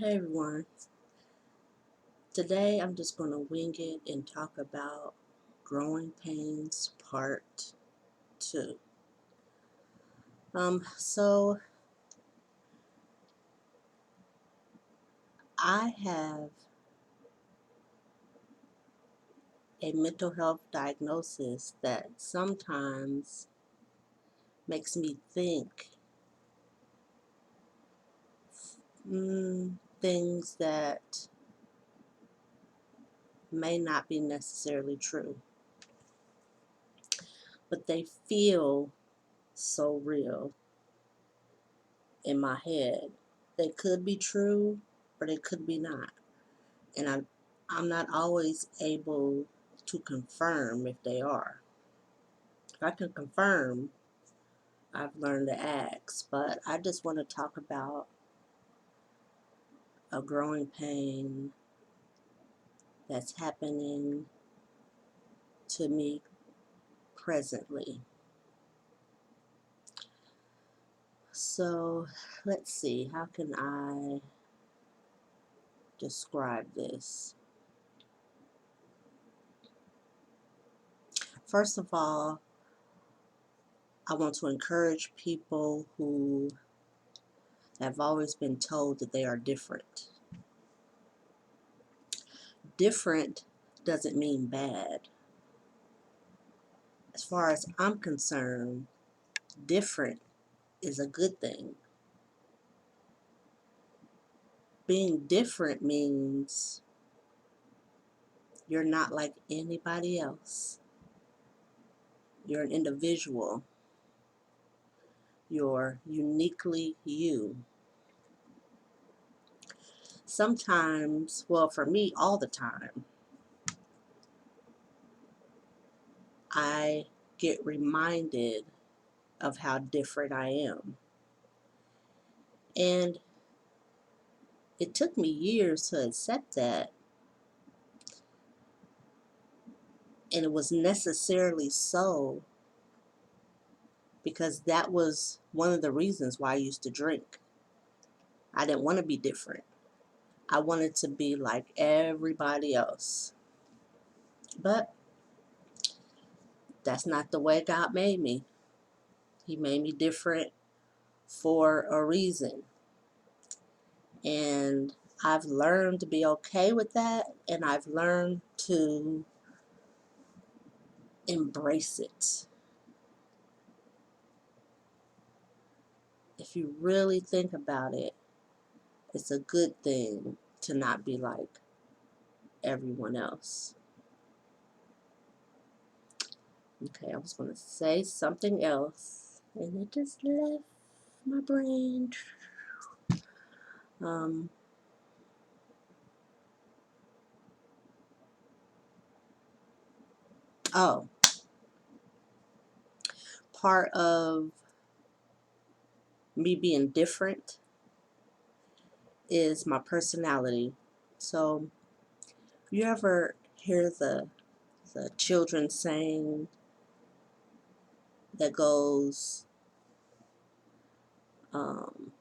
Hey everyone, today I'm just going to wing it and talk about growing pains part 2. So I have a mental health diagnosis that sometimes makes me think things that may not be necessarily true, but they feel so real in my head. They could be true, or they could be not. And I'm not always able to confirm if they are. If I can confirm, I've learned to ask, but I just want to talk about a growing pain that's happening to me presently. So let's see, how can I describe this? First of all, I want to encourage people who have always been told that they are different. Different doesn't mean bad. As far as I'm concerned, different is a good thing. Being different means you're not like anybody else. You're an individual. You're uniquely you. Sometimes, well, for me, all the time, I get reminded of how different I am. And it took me years to accept that, and it was necessarily so because that was one of the reasons why I used to drink. I didn't want to be different. I wanted to be like everybody else. But that's not the way God made me. He made me different for a reason. And I've learned to be okay with that, and I've learned to embrace it. If you really think about it, it's a good thing to not be like everyone else. Okay, I was going to say something else, and it just left my brain. Um, oh, part of me being different is my personality. So, you ever hear the children saying that goes, um,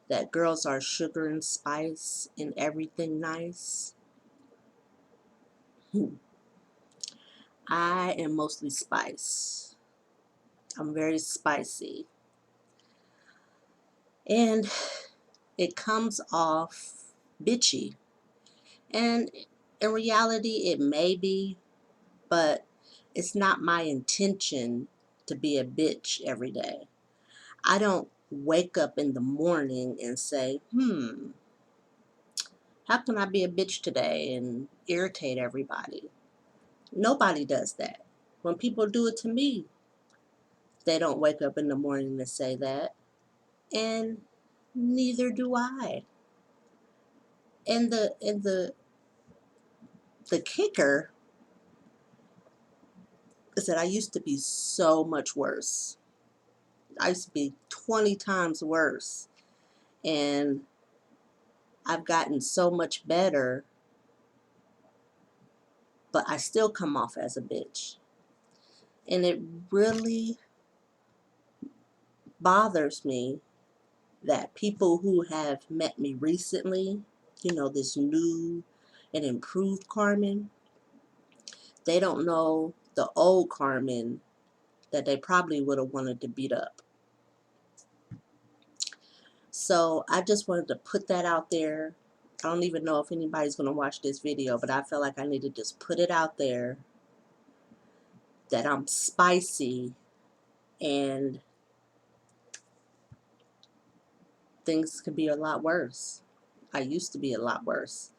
that girls are sugar and spice and everything nice? I am mostly spice. I'm very spicy. And it comes off bitchy. And in reality, it may be, but it's not my intention to be a bitch every day. I don't wake up in the morning and say, how can I be a bitch today and irritate everybody? Nobody does that. When people do it to me, they don't wake up in the morning and say that. And neither do I. And the kicker is that I used to be so much worse. I used to be 20 times worse. And I've gotten so much better, but I still come off as a bitch. And it really bothers me that people who have met me recently, you know, this new and improved Carmen, they don't know the old Carmen that they probably would have wanted to beat up. So I just wanted to put that out there. I don't even know if anybody's going to watch this video, but I feel like I need to just put it out there that I'm spicy and things could be a lot worse. I used to be a lot worse.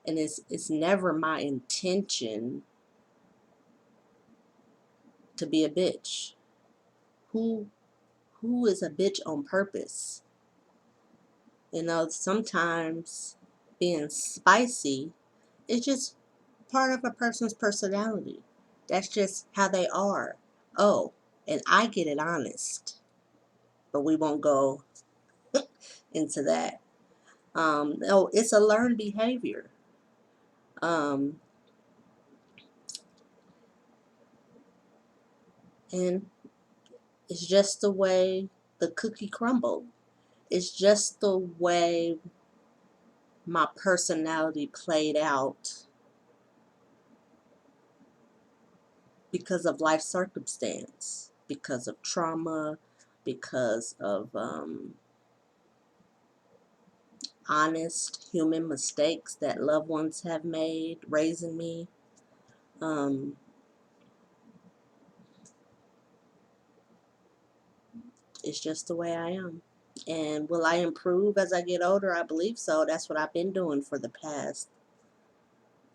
And it's never my intention to be a bitch. Who who is a bitch on purpose? You know, sometimes being spicy is just part of a person's personality. That's just how they are. Oh, and I get it honest, but we won't go into that. No, it's a learned behavior. Um, and it's just the way the cookie crumbled. It's just the way my personality played out because of life circumstance, because of trauma, because of honest human mistakes that loved ones have made raising me. Um, it's just the way I am. And will I improve as I get older? I believe so. That's what I've been doing for the past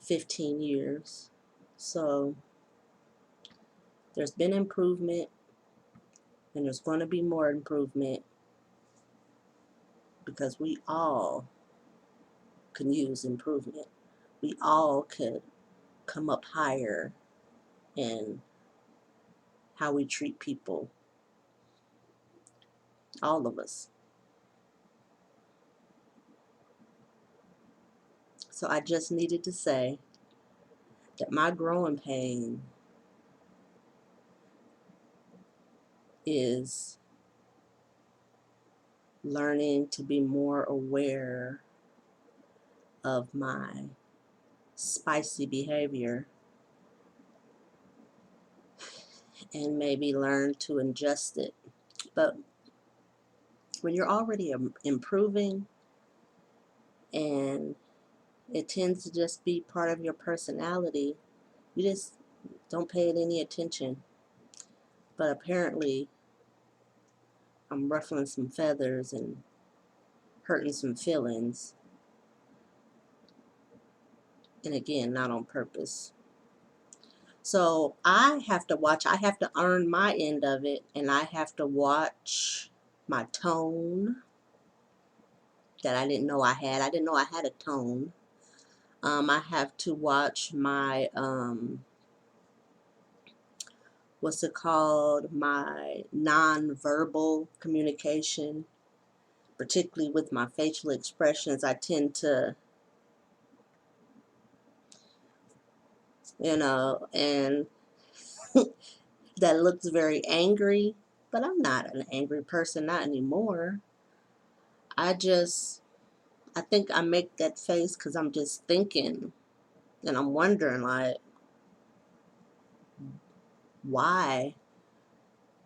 15 years. So there's been improvement, and there's going to be more improvement because we all can use improvement. We all could come up higher in how we treat people. All of us. So I just needed to say that my growing pain is learning to be more aware of my spicy behavior and maybe learn to adjust it. But when you're already improving and it tends to just be part of your personality, you just don't pay it any attention. But apparently I'm ruffling some feathers and hurting some feelings, and again, not on purpose. So I have to earn my end of it, and I have to watch my tone that I didn't know I had. I didn't know I had a tone. I have to watch my, what's it called, my nonverbal communication, particularly with my facial expressions. I tend to, and that looks very angry, but I'm not an angry person, not anymore. I just, I think I make that face because I'm just thinking, and I'm wondering, like, why?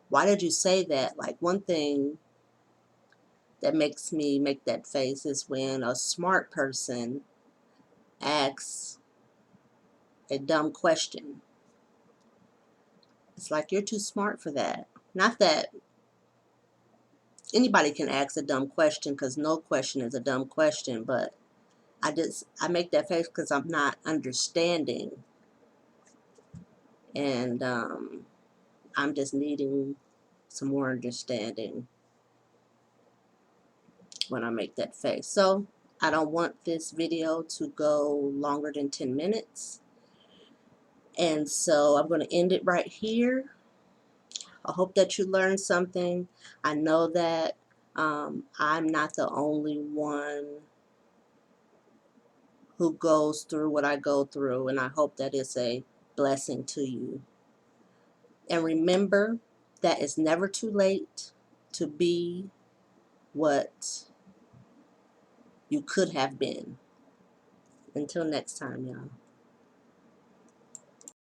Why did you say that? Like, one thing that makes me make that face is when a smart person asks a dumb question. It's like, you're too smart for that. Not that anybody can ask a dumb question, because no question is a dumb question, but I make that face because I'm not understanding, and I'm just needing some more understanding when I make that face. So I don't want this video to go longer than 10 minutes, and so I'm going to end it right here. I hope that you learned something. I know that I'm not the only one who goes through what I go through, and I hope that it's a blessing to you. And remember that it's never too late to be what you could have been. Until next time, y'all.